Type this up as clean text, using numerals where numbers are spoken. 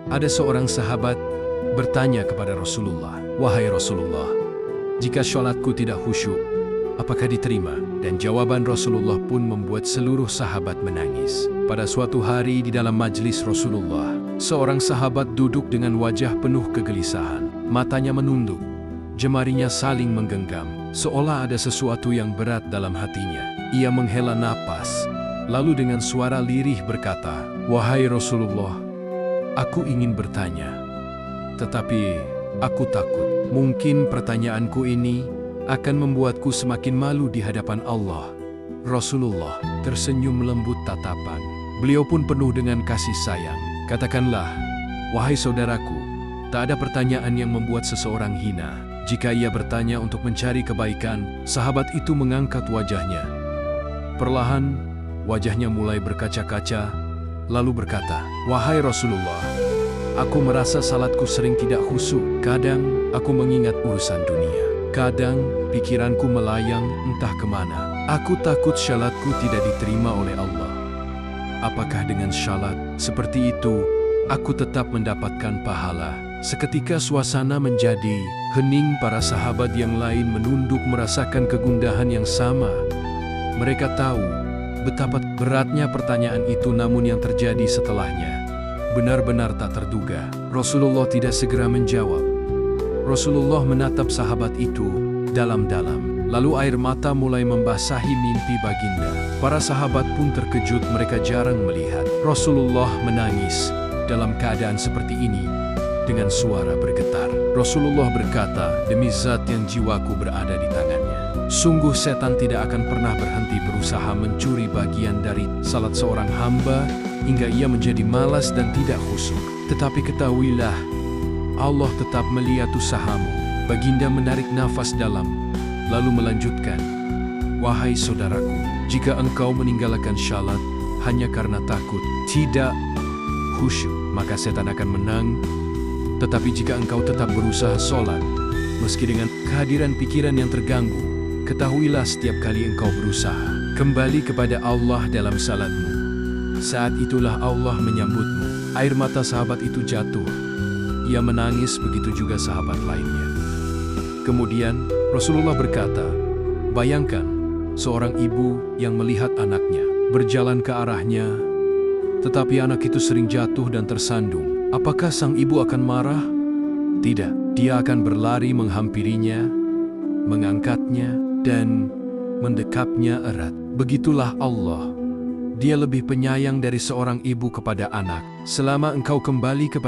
Ada seorang sahabat bertanya kepada Rasulullah, "Wahai Rasulullah, jika sholatku tidak khusyuk, apakah diterima?" Dan jawaban Rasulullah pun membuat seluruh sahabat menangis. Pada suatu hari di dalam majlis Rasulullah, seorang sahabat duduk dengan wajah penuh kegelisahan. Matanya menunduk, jemarinya saling menggenggam, seolah ada sesuatu yang berat dalam hatinya. Ia menghela napas, lalu dengan suara lirih berkata, "Wahai Rasulullah, aku ingin bertanya, tetapi aku takut. Mungkin pertanyaanku ini akan membuatku semakin malu di hadapan Allah." Rasulullah tersenyum lembut tatapan. Beliau pun penuh dengan kasih sayang. "Katakanlah, wahai saudaraku, tak ada pertanyaan yang membuat seseorang hina. Jika ia bertanya untuk mencari kebaikan." Sahabat itu mengangkat wajahnya. Perlahan, wajahnya mulai berkaca-kaca, lalu berkata, "Wahai Rasulullah, aku merasa salatku sering tidak khusyuk. Kadang aku mengingat urusan dunia. Kadang pikiranku melayang entah kemana. Aku takut syalatku tidak diterima oleh Allah. Apakah dengan syalat seperti itu, aku tetap mendapatkan pahala?" Seketika suasana menjadi hening. Para sahabat yang lain menunduk merasakan kegundahan yang sama. Mereka tahu betapa beratnya pertanyaan itu, namun yang terjadi setelahnya benar-benar tak terduga. Rasulullah tidak segera menjawab. Rasulullah menatap sahabat itu dalam-dalam, lalu air mata mulai membasahi mimpi baginda. Para sahabat pun terkejut, mereka jarang melihat Rasulullah menangis dalam keadaan seperti ini. Dengan suara bergetar, Rasulullah berkata, "Demi zat yang jiwaku berada di tangannya, sungguh setan tidak akan pernah berhenti berusaha mencuri bagian dari salat seorang hamba hingga ia menjadi malas dan tidak khusyuk. Tetapi ketahuilah, Allah tetap melihat usahamu." Baginda menarik nafas dalam, lalu melanjutkan, "Wahai saudaraku, jika engkau meninggalkan syalat hanya karena takut tidak khusyuk, maka setan akan menang. Tetapi jika engkau tetap berusaha sholat, meski dengan kehadiran pikiran yang terganggu, ketahuilah setiap kali engkau berusaha kembali kepada Allah dalam salatmu, saat itulah Allah menyambutmu." Air mata sahabat itu jatuh. Ia menangis, begitu juga sahabat lainnya. Kemudian Rasulullah berkata, "Bayangkan seorang ibu yang melihat anaknya berjalan ke arahnya, tetapi anak itu sering jatuh dan tersandung. Apakah sang ibu akan marah? Tidak, dia akan berlari menghampirinya, mengangkatnya, dan mendekapnya erat. Begitulah Allah. Dia lebih penyayang dari seorang ibu kepada anak. Selama engkau kembali kepada